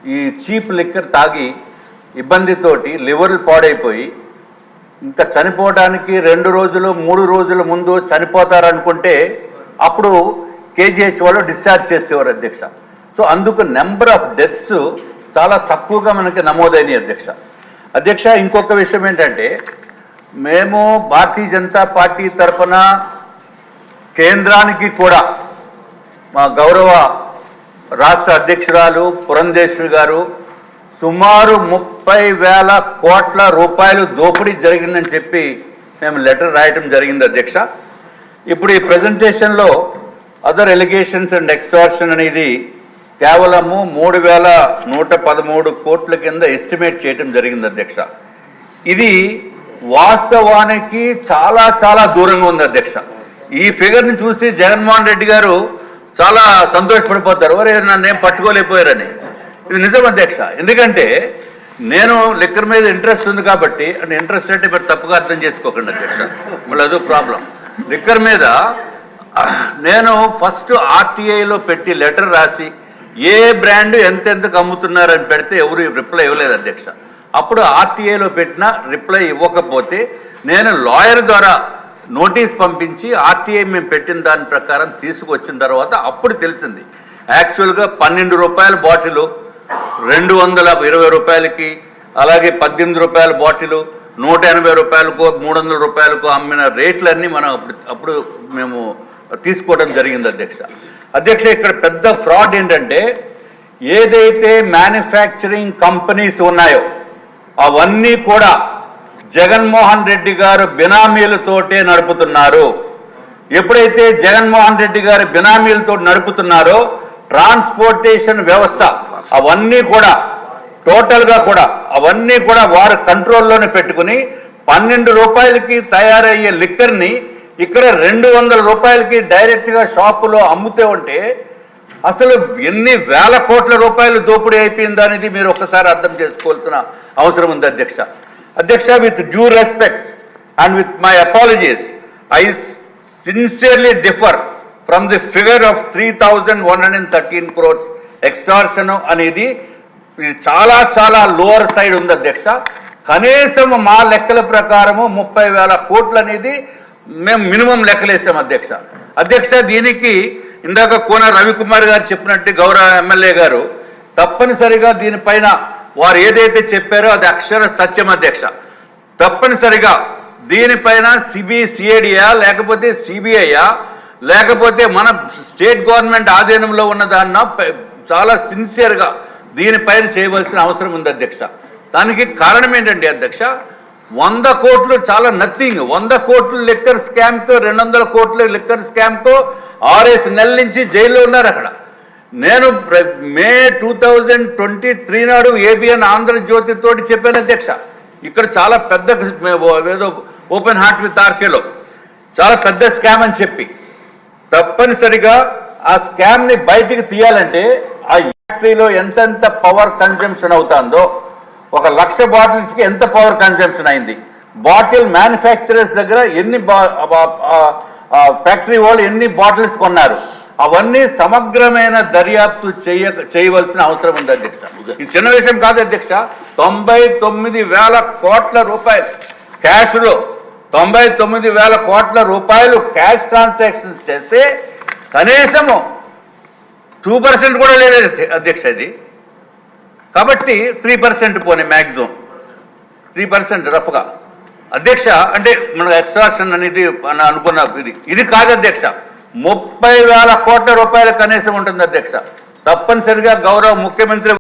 ఈ cheap liquor తాగి ఇబ్బందితోటి లివర్లు పాడైపోయి ఇంకా చనిపోవడానికి 2 రోజులు 3 రోజుల ముందు చనిపోతారనుకుంటే అప్పుడు కేజీహెచ్ వాళ్ళు డిశ్చార్జ్ చేసేవారు అధ్యక్ష. సో అందుకు నెంబర్ ఆఫ్ డెత్స్ చాలా తక్కువగా మనకి నమోదైనాయి అధ్యక్ష. ఇంకొక విషయం ఏంటంటే, మేము భారతీయ జనతా పార్టీ తరఫున కేంద్రానికి కూడా మా గౌరవ రాష్ట్ర అధ్యక్షురాలు పురంధేశ్వరి గారు సుమారు 30,000 కోట్ల రూపాయలు దోపిడీ జరిగిందని చెప్పి మేము లెటర్ రాయటం జరిగింది అధ్యక్ష. ఇప్పుడు ఈ ప్రజెంటేషన్లో అదర్ ఎలిగేషన్స్ అండ్ ఎక్స్టార్షన్ అనేది కేవలము 3,113 కోట్ల కింద ఎస్టిమేట్ చేయటం జరిగింది అధ్యక్ష. ఇది వాస్తవానికి చాలా చాలా దూరంగా ఉంది అధ్యక్ష. ఈ ఫిగర్ని చూసి జగన్మోహన్ రెడ్డి గారు చాలా సంతోషపడిపోతారు, వరే నన్ను ఏం పట్టుకోలేకపోయారని. ఇది నిజం అధ్యక్ష. ఎందుకంటే నేను లిక్కర్ మీద ఇంట్రెస్ట్ ఉంది కాబట్టి, అంటే ఇంట్రెస్ట్ అంటే మీరు తప్పుగా అర్థం చేసుకోకండి అధ్యక్ష, మళ్ళీ అదో ప్రాబ్లం. లిక్కర్ మీద నేను ఫస్ట్ ఆర్టీఐలో పెట్టి లెటర్ రాసి ఏ బ్రాండ్ ఎంతెంతకు అమ్ముతున్నారని పెడితే ఎవరు రిప్లై ఇవ్వలేదు అధ్యక్ష. అప్పుడు ఆర్టీఐలో పెట్టిన రిప్లై ఇవ్వకపోతే నేను లాయర్ ద్వారా నోటీస్ పంపించి ఆర్టీఐ మేము పెట్టిన దాని ప్రకారం తీసుకొచ్చిన తర్వాత అప్పుడు తెలిసింది యాక్చువల్గా 12 రూపాయల బాటిలు 220 రూపాయలకి, అలాగే 18 రూపాయల బాటిలు 180 రూపాయలకు 300 రూపాయలకు అమ్మిన రేట్లన్నీ మనం అప్పుడు మేము తీసుకోవడం జరిగింది అధ్యక్ష. ఇక్కడ పెద్ద ఫ్రాడ్ ఏంటంటే, ఏదైతే మ్యానుఫ్యాక్చరింగ్ కంపెనీస్ ఉన్నాయో అవన్నీ కూడా జగన్మోహన్ రెడ్డి గారు బినామీలతోటే నడుపుతున్నారు. ఎప్పుడైతే జగన్మోహన్ రెడ్డి గారు బినామీలతో నడుపుతున్నారో ట్రాన్స్పోర్టేషన్ వ్యవస్థ అవన్నీ కూడా టోటల్గా కూడా అవన్నీ కూడా వారు కంట్రోల్లోనే పెట్టుకుని 12 రూపాయలకి తయారయ్యే లిక్కర్ని ఇక్కడ 200 రూపాయలకి డైరెక్ట్గా షాపులో అమ్ముతూ ఉంటే అసలు ఎన్ని వేల కోట్ల రూపాయలు దోపిడీ అయిపోయింది అనేది మీరు ఒక్కసారి అర్థం చేసుకోవాల్సిన అవసరం ఉంది అధ్యక్ష. With due respects and with my apologies, I sincerely differ from the figure of 3,113 crores extortion అనేది చాలా చాలా లోవర్ సైడ్ ఉంది అధ్యక్ష. కనీసం మా లెక్కల ప్రకారము 30,000 కోట్లు అనేది మేము మినిమం లెక్కలేసాం అధ్యక్ష. దీనికి ఇందాక కోన రవికుమార్ గారు చెప్పినట్టు గౌరవ ఎమ్మెల్యే గారు తప్పనిసరిగా దీనిపైన వారు ఏదైతే చెప్పారో అది అక్షర సత్యం అధ్యక్ష. తప్పనిసరిగా దీనిపైన సిబిసిఐడియా లేకపోతే సిబిఐయా లేకపోతే మన స్టేట్ గవర్నమెంట్ ఆధీనంలో ఉన్న దాన్న చాలా సిన్సియర్గా దీనిపైన చేయవలసిన అవసరం ఉంది అధ్యక్ష. దానికి కారణం ఏంటంటే అధ్యక్ష, 100 కోట్లు చాలా నథింగ్. 100 కోట్లు లిక్కర్ స్కామ్తో 200 కోట్ల లిక్కర్ స్కామ్తో 6 నెలల నుంచి జైల్లో ఉన్నారు అక్కడ. నేను మే 2023 నాడు ఏబిఎన్ ఆంధ్రజ్యోతి తోటి చెప్పాను అధ్యక్ష, ఇక్కడ చాలా పెద్ద ఏదో ఓపెన్ హార్ట్ విత్ ఆర్కేలో చాలా పెద్ద స్కామ్ అని చెప్పి, తప్పనిసరిగా ఆ స్కామ్ని బయటికి తీయాలంటే ఆ ఫ్యాక్టరీలో ఎంతెంత పవర్ కన్జంప్షన్ అవుతుందో, 1,00,000 బాటిల్స్కి ఎంత పవర్ కన్జంప్షన్ అయింది, బాటిల్ మ్యానుఫ్యాక్చరర్స్ దగ్గర ఎన్ని ఫ్యాక్టరీ వాళ్ళు ఎన్ని బాటిల్స్ కొన్నారు, అవన్నీ సమగ్రమైన దర్యాప్తు చేయవలసిన అవసరం ఉంది అధ్యక్ష. ఈ చిన్న విషయం కాదు అధ్యక్ష. 99,000 కోట్ల రూపాయలు క్యాష్లో 99,000 కోట్ల రూపాయలు క్యాష్ ట్రాన్సాక్షన్స్ చేస్తే కనీసము 2% కూడా లేదు అధ్యక్ష ఇది. కాబట్టి 3% పోనీ మ్యాక్సిమం 3% రఫ్గా అధ్యక్ష. అంటే మన ఎక్స్ట్రాక్షన్ అనేది అనుకున్న ఇది కాదు అధ్యక్ష. 30,000 కోట్ల రూపాయలు కనీసం ఉంటుంది అధ్యక్ష. తప్పనిసరిగా గౌరవ ముఖ్యమంత్రి